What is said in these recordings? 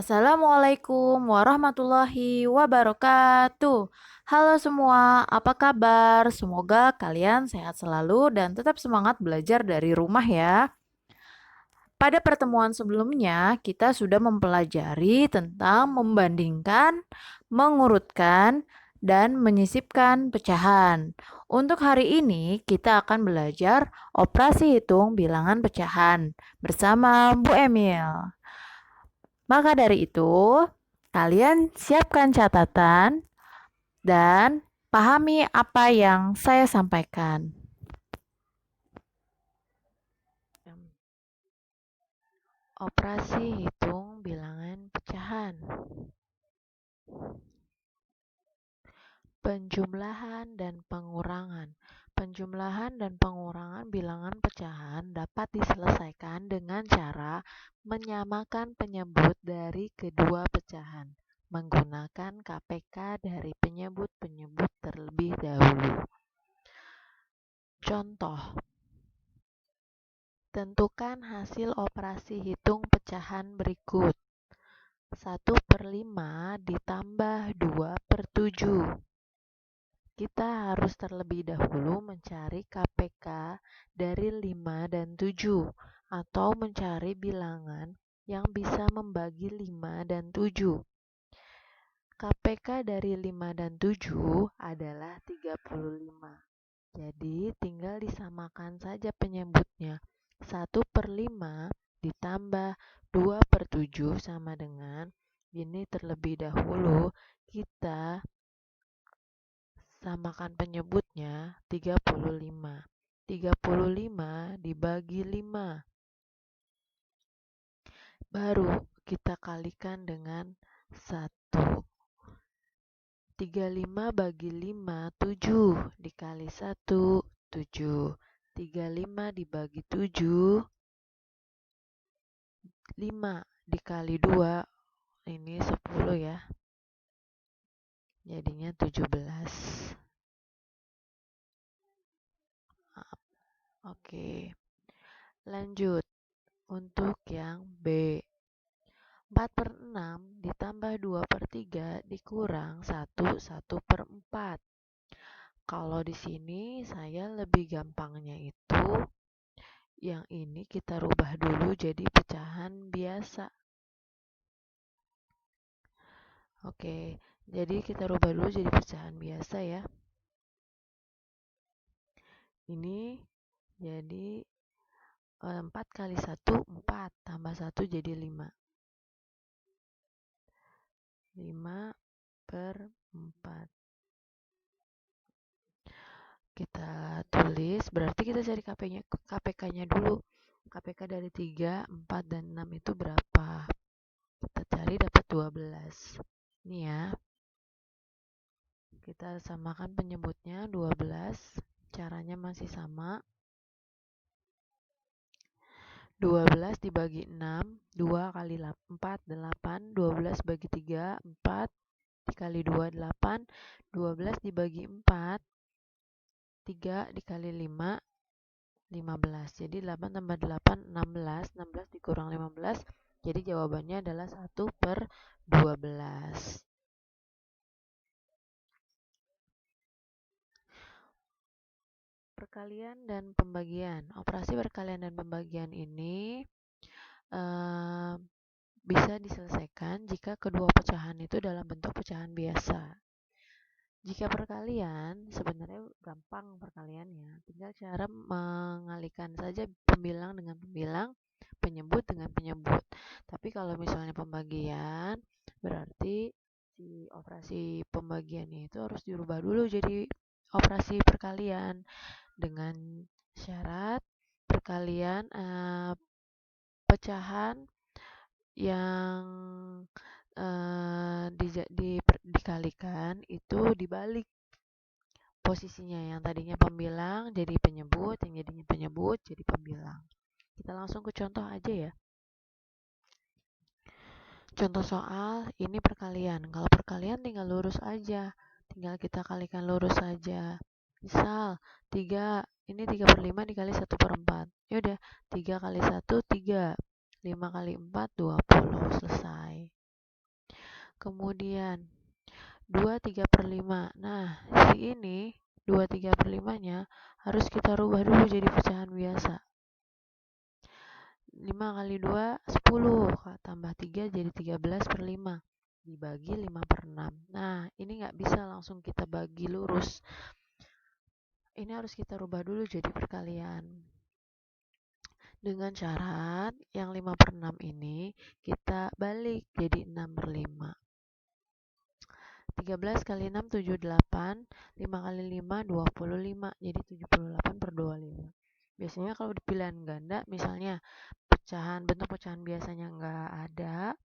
Assalamualaikum warahmatullahi wabarakatuh. Halo semua, apa kabar? Semoga kalian sehat selalu dan tetap semangat belajar dari rumah ya. Pada pertemuan sebelumnya, kita sudah mempelajari tentang membandingkan, mengurutkan, dan menyisipkan pecahan. Untuk hari ini, kita akan belajar operasi hitung bilangan pecahan bersama Bu Emil. Maka dari itu, kalian siapkan catatan dan pahami apa yang saya sampaikan. Operasi hitung bilangan pecahan. Penjumlahan dan pengurangan. Penjumlahan dan pengurangan bilangan pecahan dapat diselesaikan dengan cara menyamakan penyebut dari kedua pecahan menggunakan KPK dari penyebut-penyebut terlebih dahulu. Contoh, tentukan hasil operasi hitung pecahan berikut. 1/5 ditambah 2/7. Kita harus terlebih dahulu mencari KPK dari 5 dan 7 atau mencari bilangan yang bisa membagi 5 dan 7. KPK dari 5 dan 7 adalah 35. Jadi tinggal disamakan saja penyebutnya. 1/5 ditambah 2/7 sama dengan ini. Terlebih dahulu kita samakan penyebutnya 35. 35 dibagi 5. Baru kita kalikan dengan 1. 35 bagi 5, 7. Dikali 1, 7. 35 dibagi 7, 5. Dikali 2, ini 10 ya. Jadinya 17. Oke. Lanjut. Untuk yang B. 4/6 ditambah 2/3 dikurang 1/4. Kalau di sini saya lebih gampangnya itu yang ini kita rubah dulu jadi pecahan biasa. Oke, jadi kita rubah dulu jadi pecahan biasa ya. Ini jadi 4 kali 1, 4. Tambah 1 jadi 5. 5/4. Kita tulis, berarti kita cari KPK-nya dulu. KPK dari 3, 4, dan 6 itu berapa? Kita cari dapat 12. Ini ya. Kita samakan penyebutnya 12. Caranya masih sama. 12 dibagi 6, 2 kali 4, 8. 12 bagi 3, 4. Dikali 2, 8. 12 dibagi 4, 3 dikali 5, 15. Jadi 8 tambah 8, 16. 16 dikurang 15. Jadi jawabannya adalah 1/12. Perkalian dan pembagian. Operasi perkalian dan pembagian ini bisa diselesaikan jika kedua pecahan itu dalam bentuk pecahan biasa. Jika perkalian, sebenarnya gampang perkaliannya. Tinggal cara mengalihkan saja pembilang dengan pembilang, penyebut dengan penyebut. Tapi kalau misalnya pembagian, berarti si operasi pembagiannya itu harus dirubah dulu jadi operasi perkalian dengan syarat perkalian pecahan yang dikalikan itu dibalik posisinya, yang tadinya pembilang jadi penyebut, yang jadinya penyebut jadi pembilang. Kita langsung ke contoh aja ya. Contoh soal, ini perkalian. Kalau perkalian tinggal lurus aja, tinggal kita kalikan lurus saja. Misal 3, ini 3/5 dikali 1/4. Yaudah, 3 kali 1, 3. 5 kali 4, 20. Selesai. Kemudian 2/3/5. Nah, si ini 2/3/5-nya harus kita rubah dulu jadi pecahan biasa. 5 kali 2, 10. Tambah 3 jadi 13/5. Dibagi 5/6. Nah, ini nggak bisa langsung kita bagi lurus. Ini harus kita rubah dulu jadi perkalian. Dengan syarat yang 5/6 ini kita balik jadi 6/5. 13 kali 6, 78. 5 kali 5, 25. Jadi 78/25. Biasanya kalau di pilihan ganda, misalnya bentuk pecahan biasanya nggak ada,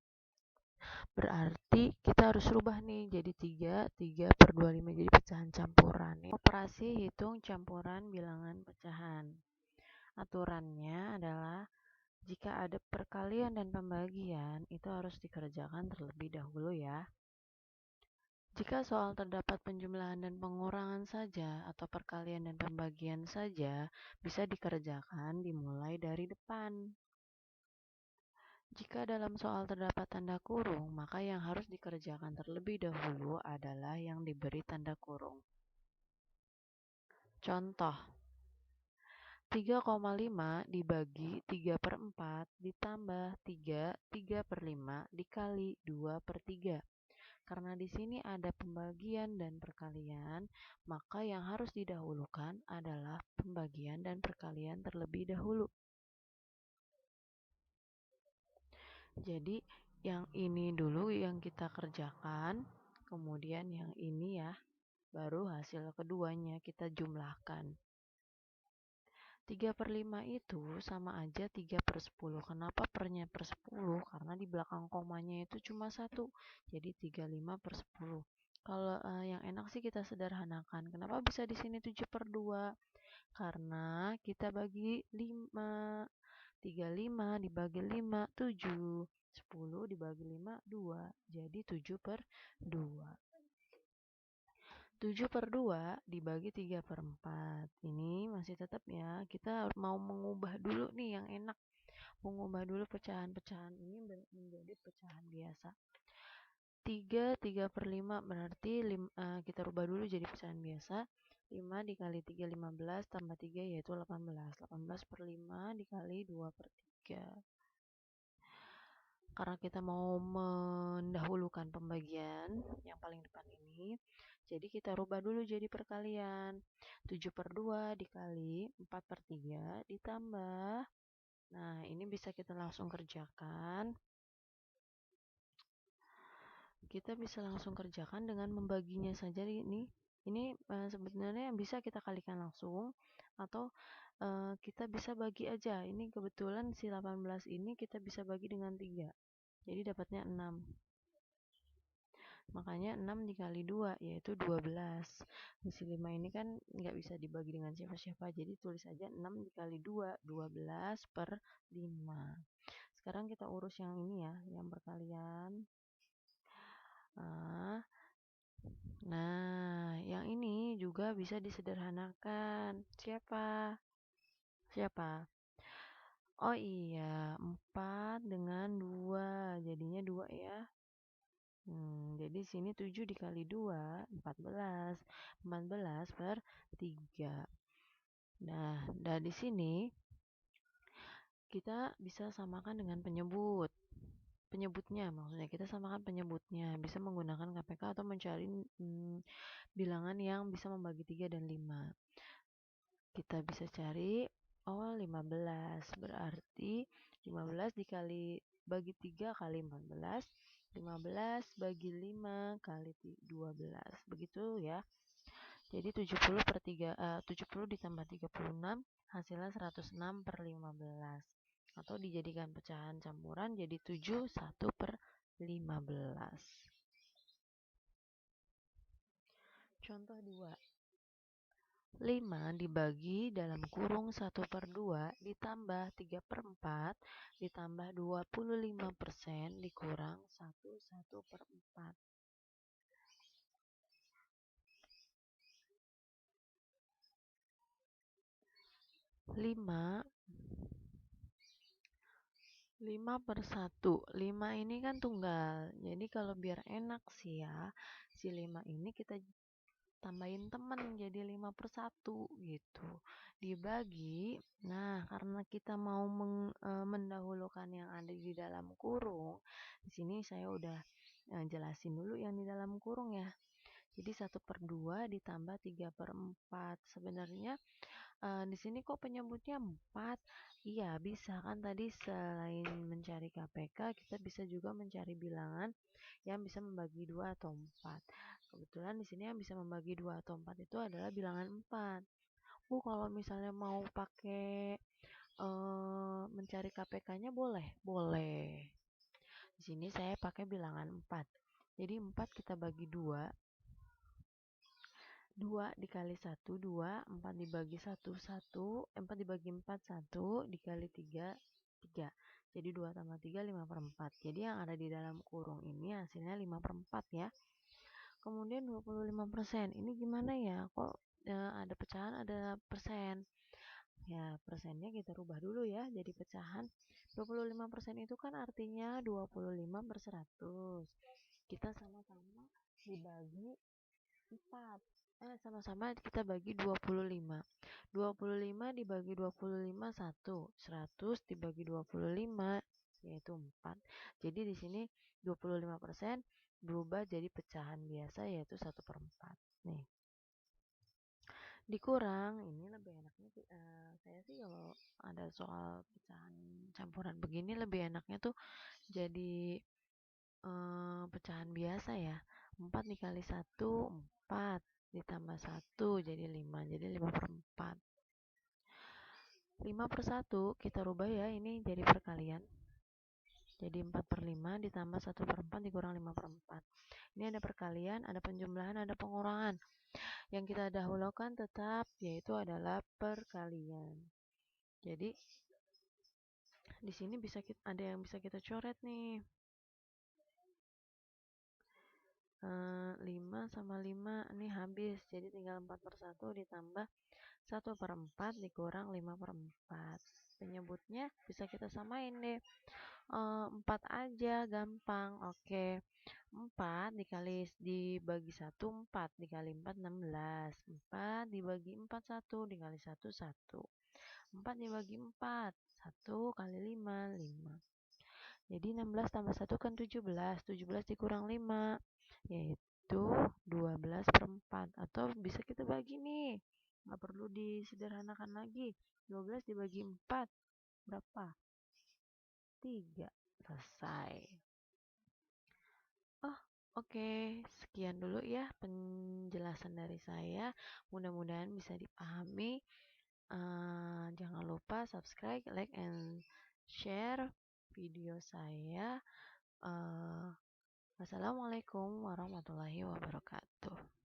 berarti kita harus rubah nih jadi 3/25, jadi pecahan campuran. Operasi hitung campuran bilangan pecahan. Aturannya adalah jika ada perkalian dan pembagian, itu harus dikerjakan terlebih dahulu ya. Jika soal terdapat penjumlahan dan pengurangan saja atau perkalian dan pembagian saja, bisa dikerjakan dimulai dari depan. Jika dalam soal terdapat tanda kurung, maka yang harus dikerjakan terlebih dahulu adalah yang diberi tanda kurung. Contoh, 3,5 dibagi 3/4 ditambah 3/5 dikali 2/3. Karena di sini ada pembagian dan perkalian, maka yang harus didahulukan adalah pembagian dan perkalian terlebih dahulu. Jadi yang ini dulu yang kita kerjakan, kemudian yang ini ya, baru hasil keduanya kita jumlahkan. 3/5 itu sama aja 3/10. Kenapa pernya per 10? Karena di belakang komanya itu cuma 1. Jadi 35/10. Kalau yang enak sih kita sederhanakan. Kenapa bisa di sini 7/2? Karena kita bagi 5. 35 dibagi 5, 7. 10 dibagi 5, 2. Jadi 7/2. 7/2 dibagi 3/4. Ini masih tetap ya, kita mau mengubah dulu nih yang enak. Mengubah dulu pecahan-pecahan ini menjadi pecahan biasa. 3/5 berarti kita rubah dulu jadi pecahan biasa. 5 dikali 3, 15, tambah 3 yaitu 18. 18/5 dikali 2/3. Karena kita mau mendahulukan pembagian yang paling depan ini, jadi kita rubah dulu jadi perkalian. 7/2 dikali 4/3 ditambah. Nah, ini bisa kita langsung kerjakan. Kita bisa langsung kerjakan dengan membaginya saja ini. Ini sebenarnya bisa kita kalikan langsung atau kita bisa bagi aja. Ini kebetulan si 18 ini kita bisa bagi dengan 3. Jadi dapatnya 6. Makanya 6 dikali 2 yaitu 12. Si 5 ini kan nggak bisa dibagi dengan siapa-siapa. Jadi tulis aja 6 dikali 2, 12/5. Sekarang kita urus yang ini ya, yang perkalian. Nah, yang ini juga bisa disederhanakan. Siapa? Oh iya, 4 dengan 2. Jadinya 2 ya. Jadi sini 7 dikali 2, 14. 14/3. Nah, dari sini kita bisa samakan dengan penyebutnya, maksudnya kita samakan penyebutnya, bisa menggunakan KPK atau mencari bilangan yang bisa membagi 3 dan 5. Kita bisa cari 15, berarti 15 dikali bagi 3 kali 14, 15 bagi 5 kali 12, begitu ya. Jadi 70 ditambah 36 hasilnya 106/15, atau dijadikan pecahan campuran jadi 7 1/15. Contoh 2. 5 dibagi dalam kurung 1/2 ditambah 3/4 ditambah 25% dikurang 1/4. 5 5/1. 5 ini kan tunggal. Jadi kalau biar enak sih ya, si 5 ini kita tambahin temen jadi 5/1 gitu. Dibagi. Nah, karena kita mau mendahulukan yang ada di dalam kurung, di sini saya udah jelasin dulu yang di dalam kurung ya. Jadi 1/2 ditambah 3/4. Sebenarnya di sini kok penyebutnya 4? Iya, bisa kan tadi selain mencari KPK, kita bisa juga mencari bilangan yang bisa membagi 2 atau 4. Kebetulan di sini yang bisa membagi 2 atau 4 itu adalah bilangan 4. Kalau misalnya mau pakai mencari KPK-nya boleh? Boleh. Di sini saya pakai bilangan 4. Jadi 4 kita bagi 2, 2 dikali 1, 2, 4 dibagi 1, 1, 4 dibagi 4, 1, dikali 3, 3. Jadi 2 tambah 3, 5/4. Jadi yang ada di dalam kurung ini hasilnya 5/4 ya. Kemudian 25%. Ini gimana ya? Kok ada pecahan, ada persen? Ya, persennya kita rubah dulu ya jadi pecahan. 25% itu kan artinya 25/100. Kita sama-sama dibagi 4. Sama-sama kita bagi 25. 25 dibagi 25 1. 100 dibagi 25 yaitu 4. Jadi di sini 25% berubah jadi pecahan biasa yaitu 1/4. Nih. Dikurang ini lebih enaknya saya sih kalau ada soal pecahan campuran begini lebih enaknya tuh jadi pecahan biasa ya. 4 dikali 1, 4. Ditambah 1 jadi 5. Jadi 5/4. 5/1 kita rubah ya, ini jadi perkalian. Jadi 4/5 ditambah 1/4 dikurang 5/4. Ini ada perkalian, ada penjumlahan, ada pengurangan. Yang kita dahulukan tetap yaitu adalah perkalian. Jadi di sini ada yang bisa kita coret nih. 5 sama 5 ini habis, jadi tinggal 4/1 ditambah 1/4 dikurang 5/4. Penyebutnya bisa kita samain deh. 4 aja gampang. Oke. 4 dibagi 1 4 dikali 4 16. 4 dibagi 4 1 dikali 1 1. 4 dibagi 4 1 kali 5 5. Jadi 16 tambah 1 kan 17. 17 dikurang 5 yaitu 12/4. Atau bisa kita bagi nih. Nggak perlu disederhanakan lagi. 12 dibagi 4 berapa? 3. Selesai. Oke. Sekian dulu ya penjelasan dari saya. Mudah-mudahan bisa dipahami. Jangan lupa subscribe, like, and share video saya. Wassalamualaikum warahmatullahi wabarakatuh.